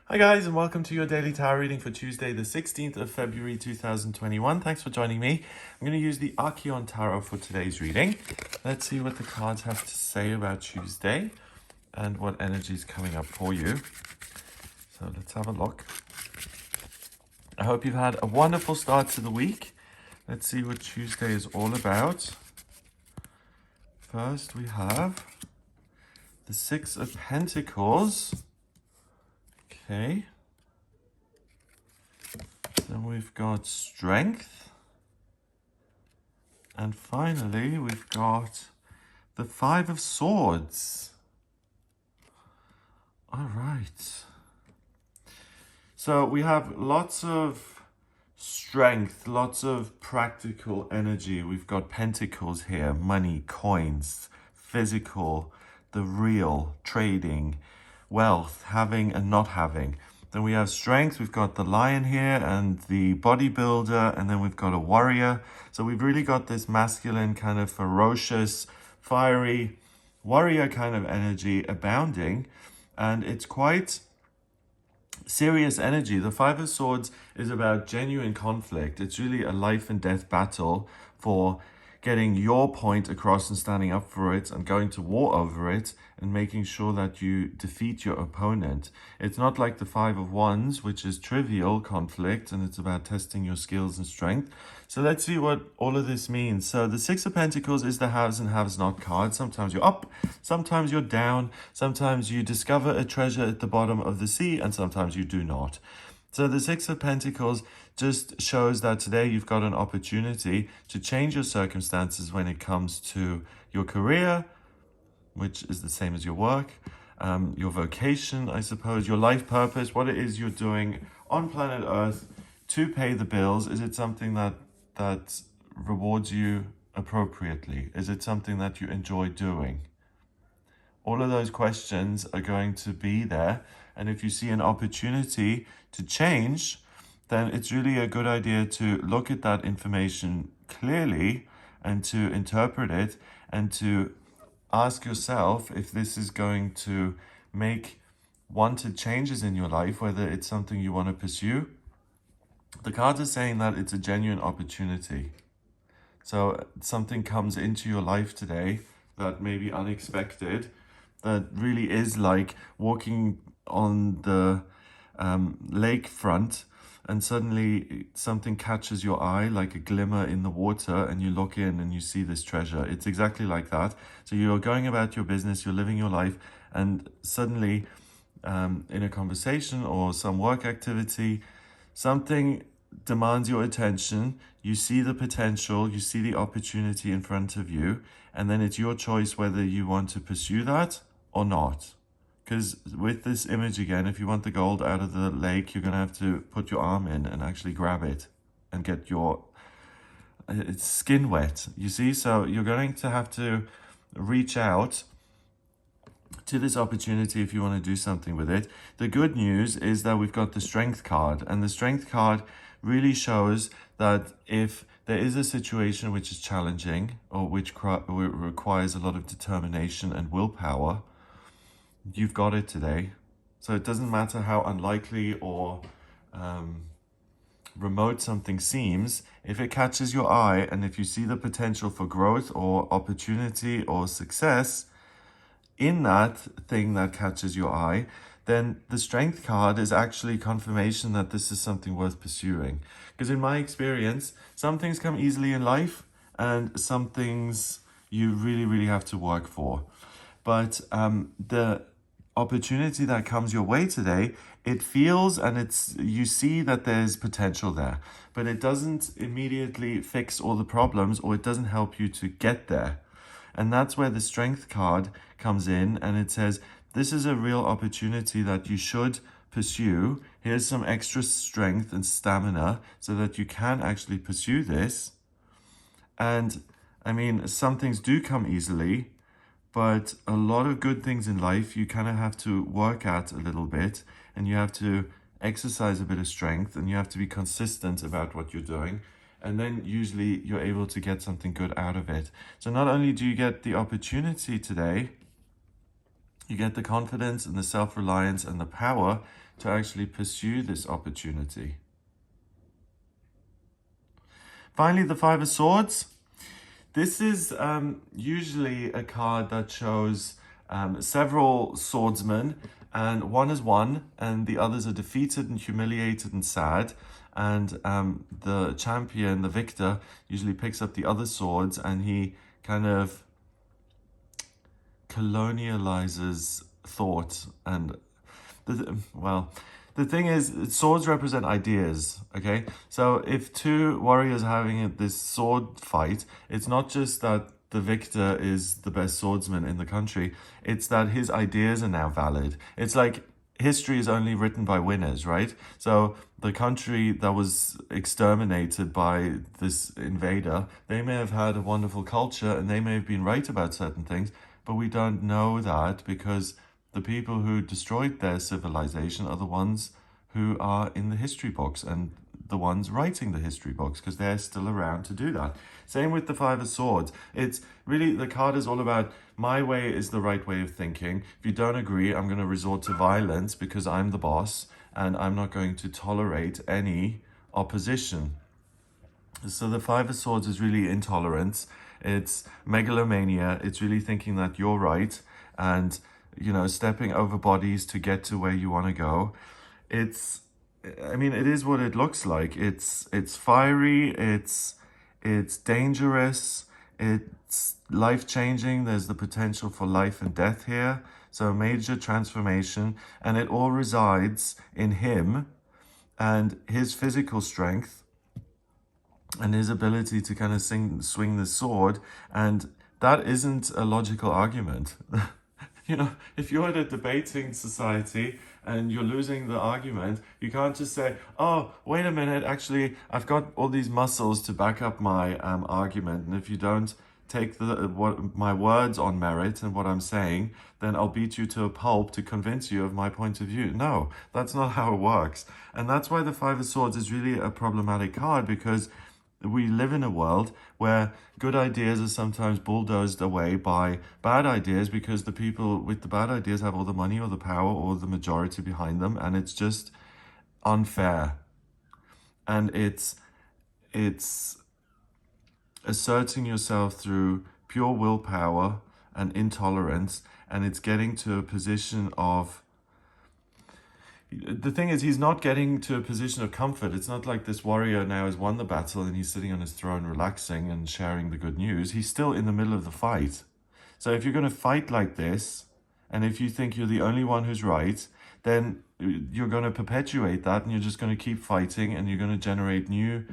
Hi guys, and welcome to your daily tarot reading for Tuesday the 16th of February 2021. Thanks for joining me. I'm going to use the Archeon Tarot for today's reading. Let's see what the cards have to say about Tuesday and what energy is coming up for you. So let's have a look. I hope you've had a wonderful start to the week. Let's see what Tuesday is all about. First we have the Six of Pentacles. Okay. Then we've got Strength. And finally, we've got the Five of Swords. All right. So we have lots of strength, lots of practical energy. We've got pentacles here, money, coins, physical, the real, trading, wealth, having and not having. Then we have strength. We've got the lion here and the bodybuilder, and then we've got a warrior. So we've really got this masculine kind of ferocious, fiery warrior kind of energy abounding, and it's quite serious energy. The Five of Swords is about genuine conflict. It's really a life and death battle for getting your point across and standing up for it and going to war over it and making sure that you defeat your opponent. It's not like the Five of Wands, which is trivial conflict, and it's about testing your skills and strength. So let's see what all of this means. So the Six of Pentacles is the haves and haves not card. Sometimes you're up, sometimes you're down, sometimes you discover a treasure at the bottom of the sea, and sometimes you do not. So the Six of Pentacles just shows that today you've got an opportunity to change your circumstances when it comes to your career, which is the same as your work, your vocation, I suppose, your life purpose, what it is you're doing on planet Earth to pay the bills. Is it something that rewards you appropriately? Is it something that you enjoy doing? All of those questions are going to be there. And if you see an opportunity to change, then it's really a good idea to look at that information clearly and to interpret it and to ask yourself if this is going to make wanted changes in your life, whether it's something you want to pursue. The cards are saying that it's a genuine opportunity. So something comes into your life today that may be unexpected, that really is like walking on the lakefront and suddenly something catches your eye like a glimmer in the water and you look in and you see this treasure. It's exactly like that. So you're going about your business, you're living your life, and suddenly in a conversation or some work activity, something demands your attention. You see the potential, you see the opportunity in front of you, and then it's your choice whether you want to pursue that or not. Because with this image again, if you want the gold out of the lake, you're going to have to put your arm in and actually grab it and get your skin wet, you see? So you're going to have to reach out to this opportunity if you want to do something with it. The good news is that we've got the Strength card, and the Strength card really shows that if there is a situation which is challenging or which requires a lot of determination and willpower, you've got it today. So it doesn't matter how unlikely or remote something seems. If it catches your eye and if you see the potential for growth or opportunity or success in that thing that catches your eye, then the Strength card is actually confirmation that this is something worth pursuing. Because in my experience, some things come easily in life and some things you really, really have to work for. But the opportunity that comes your way today, it feels and you see that there's potential there, but it doesn't immediately fix all the problems, or it doesn't help you to get there. And that's where the Strength card comes in, and it says, this is a real opportunity that you should pursue. Here's some extra strength and stamina so that you can actually pursue this. And I mean, some things do come easily, but a lot of good things in life you kind of have to work at a little bit, and you have to exercise a bit of strength, and you have to be consistent about what you're doing. And then usually you're able to get something good out of it. So not only do you get the opportunity today You get the confidence and the self-reliance and the power to actually pursue this opportunity. Finally, the Five of Swords. This is usually a card that shows several swordsmen, and one is won and the others are defeated and humiliated and sad. And the champion, the victor, usually picks up the other swords and he kind of colonializes thought. And the thing is, swords represent ideas, okay? So if two warriors are having this sword fight, it's not just that the victor is the best swordsman in the country, it's that his ideas are now valid. It's like history is only written by winners, right? So the country that was exterminated by this invader, they may have had a wonderful culture and they may have been right about certain things, but we don't know that because the people who destroyed their civilization are the ones who are in the history books and the ones writing the history books, because they're still around to do that. Same with the Five of Swords. It's really, the card is all about my way is the right way of thinking. If you don't agree, I'm going to resort to violence because I'm the boss and I'm not going to tolerate any opposition. So the Five of Swords is really intolerance. It's megalomania. It's really thinking that you're right and, you know, stepping over bodies to get to where you want to go. It's, I mean, it is what it looks like. It's fiery. It's dangerous. It's life-changing. There's the potential for life and death here. So major transformation, and it all resides in him and his physical strength and his ability to kind of swing the sword. And that isn't a logical argument. You know, if you're at a debating society and you're losing the argument, you can't just say, oh, wait a minute, actually, I've got all these muscles to back up my argument. And if you don't take my words on merit and what I'm saying, then I'll beat you to a pulp to convince you of my point of view. No, that's not how it works. And that's why the Five of Swords is really a problematic card, because we live in a world where good ideas are sometimes bulldozed away by bad ideas because the people with the bad ideas have all the money or the power or the majority behind them, and it's just unfair. And it's asserting yourself through pure willpower and intolerance, and it's getting to a position of, the thing is, he's not getting to a position of comfort. It's not like this warrior now has won the battle and he's sitting on his throne relaxing and sharing the good news. He's still in the middle of the fight. So if you're going to fight like this, and if you think you're the only one who's right, then you're going to perpetuate that, and you're just going to keep fighting, and you're going to generate new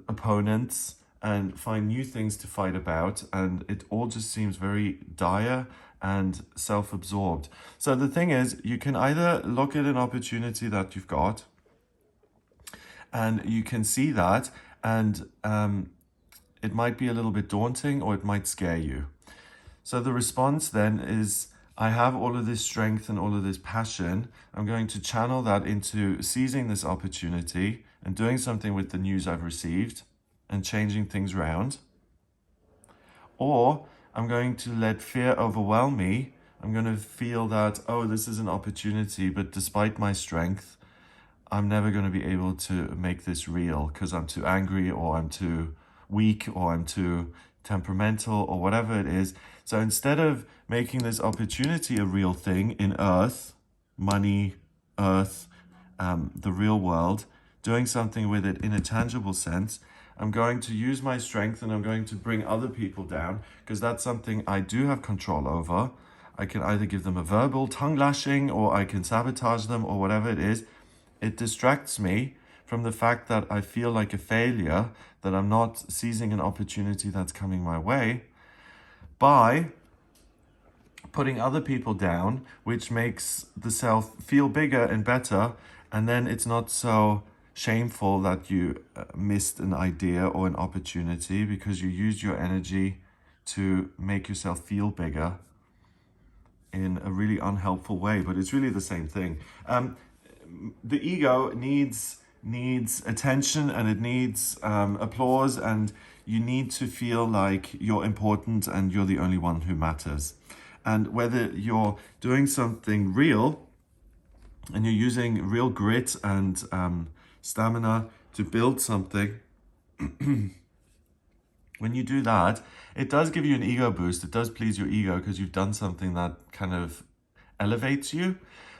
opponents and find new things to fight about, and it all just seems very dire and self-absorbed. So the thing is, you can either look at an opportunity that you've got and you can see that, and it might be a little bit daunting or it might scare you. So the response then is, I have all of this strength and all of this passion. I'm going to channel that into seizing this opportunity and doing something with the news I've received and changing things around. Or I'm going to let fear overwhelm me. I'm going to feel that, oh, this is an opportunity, but despite my strength, I'm never going to be able to make this real because I'm too angry, or I'm too weak, or I'm too temperamental, or whatever it is. So instead of making this opportunity a real thing in earth, money, earth, the real world, doing something with it in a tangible sense, I'm going to use my strength and I'm going to bring other people down, because that's something I do have control over. I can either give them a verbal tongue lashing, or I can sabotage them, or whatever it is. It distracts me from the fact that I feel like a failure, that I'm not seizing an opportunity that's coming my way, by putting other people down, which makes the self feel bigger and better. And then it's not so shameful that you missed an idea or an opportunity, because you used your energy to make yourself feel bigger in a really unhelpful way. But it's really the same thing. The ego needs attention, and it needs applause, and you need to feel like you're important and you're the only one who matters. And whether you're doing something real and you're using real grit and stamina to build something, when you do that, it does give you an ego boost. It does please your ego because you've done something that kind of elevates you.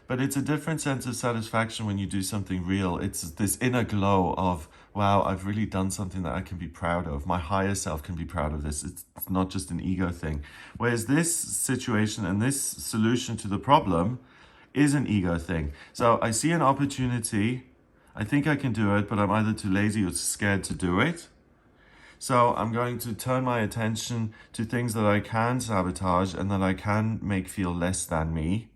But it's a different sense of satisfaction when you do something real. It's this inner glow of, wow, I've really done something that I can be proud of. My higher self can be proud of this. It's not just an ego thing. Whereas this situation and this solution to the problem is an ego thing. So I see an opportunity. I think I can do it, but I'm either too lazy or scared to do it. So I'm going to turn my attention to things that I can sabotage and that I can make feel less than me.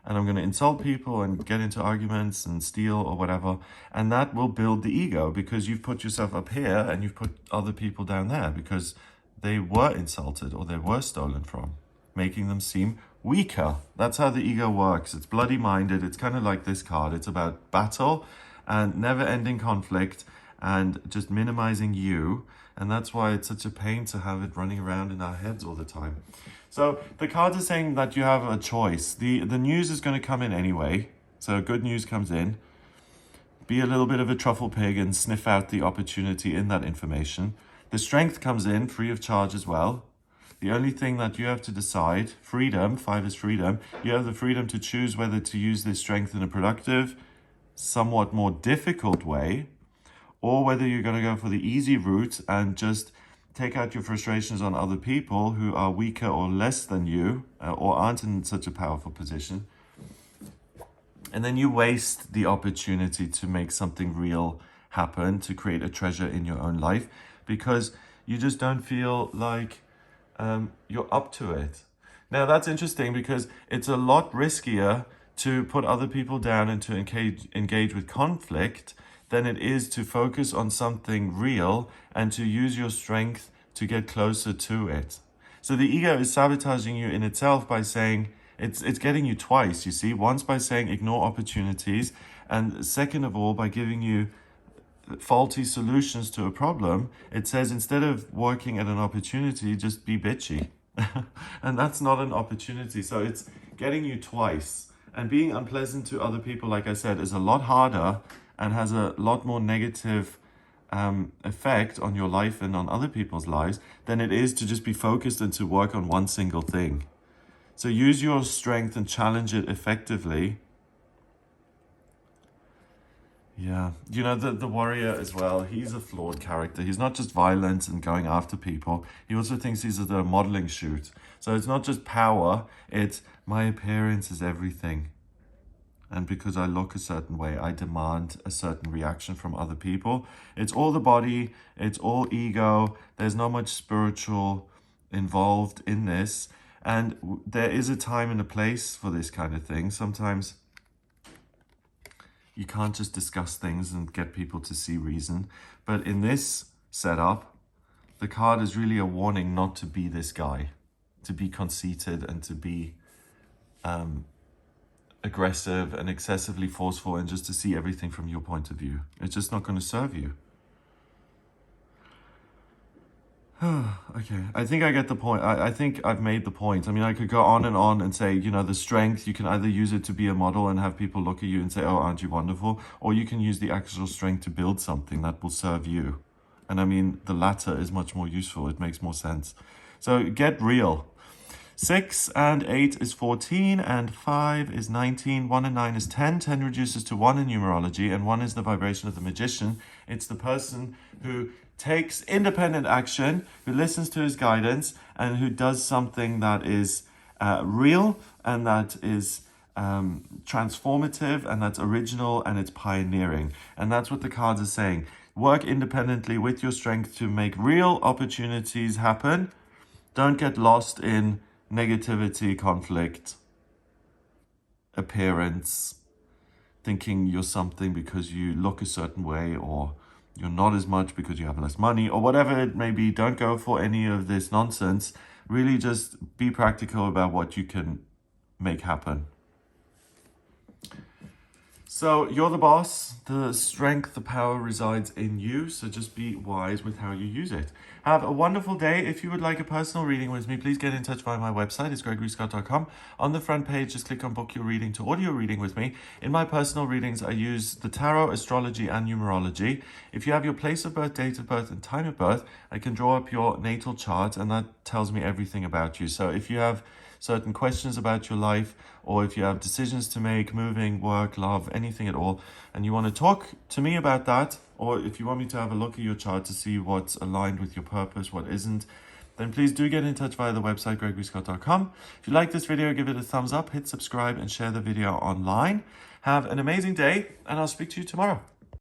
And I'm going to insult people and get into arguments and steal or whatever. And that will build the ego because you've put yourself up here and you've put other people down there because they were insulted or they were stolen from, making them seem weaker. That's how the ego works. It's bloody-minded. It's kind of like this card. It's about battle and never-ending conflict and just minimizing you. And that's why it's such a pain to have it running around in our heads all the time. So the cards are saying that you have a choice. The news is going to come in anyway. So good news comes in. Be a little bit of a truffle pig and sniff out the opportunity in that information. The strength comes in free of charge as well. The only thing that you have to decide, freedom, 5 is freedom. You have the freedom to choose whether to use this strength in a productive, somewhat more difficult way, or whether you're going to go for the easy route and just take out your frustrations on other people who are weaker or less than you or aren't in such a powerful position. And then you waste the opportunity to make something real happen, to create a treasure in your own life because you just don't feel like you're up to it. Now that's interesting because it's a lot riskier to put other people down and to engage with conflict than it is to focus on something real and to use your strength to get closer to it. So the ego is sabotaging you in itself by saying, it's getting you twice, you see. Once by saying ignore opportunities, and second of all, by giving you faulty solutions to a problem. It says instead of working at an opportunity, just be bitchy. And that's not an opportunity. So it's getting you twice. And being unpleasant to other people, like I said, is a lot harder and has a lot more negative effect on your life and on other people's lives than it is to just be focused and to work on one single thing. So use your strength and challenge it effectively. Yeah, you know, the warrior as well, he's a flawed character. He's not just violent and going after people. He also thinks he's at a modeling shoot. So it's not just power, it's my appearance is everything. And because I look a certain way, I demand a certain reaction from other people. It's all the body, it's all ego. There's not much spiritual involved in this. And there is a time and a place for this kind of thing. Sometimes you can't just discuss things and get people to see reason. But in this setup, the card is really a warning not to be this guy, to be conceited and to be aggressive and excessively forceful and just to see everything from your point of view. It's just not going to serve you. Okay, I think I get the point. I think I've made the point. I mean, I could go on and say, you know, the strength, you can either use it to be a model and have people look at you and say, oh, aren't you wonderful? Or you can use the actual strength to build something that will serve you. And I mean, the latter is much more useful. It makes more sense. So get real. 6 and 8 is 14 and 5 is 19. 1 and 9 is 10. 10 reduces to 1 in numerology and 1 is the vibration of the magician. It's the person who takes independent action, who listens to his guidance and who does something that is real and that is transformative and that's original and it's pioneering. And that's what the cards are saying. Work independently with your strength to make real opportunities happen. Don't get lost in negativity, conflict, appearance, thinking you're something because you look a certain way or you're not as much because you have less money or whatever it may be. Don't go for any of this nonsense. Really just be practical about what you can make happen. So you're the boss. The strength, the power resides in you. So just be wise with how you use it. Have a wonderful day. If you would like a personal reading with me, please get in touch via my website. It's gregoryscott.com. On the front page, just click on book your reading to audio reading with me. In my personal readings, I use the tarot, astrology, and numerology. If you have your place of birth, date of birth, and time of birth, I can draw up your natal chart, and that tells me everything about you. So if you have certain questions about your life, or if you have decisions to make, moving, work, love, anything at all, and you want to talk to me about that, or if you want me to have a look at your chart to see what's aligned with your purpose, what isn't, then please do get in touch via the website gregoryscott.com. If you like this video, give it a thumbs up, hit subscribe, and share the video online. Have an amazing day, and I'll speak to you tomorrow.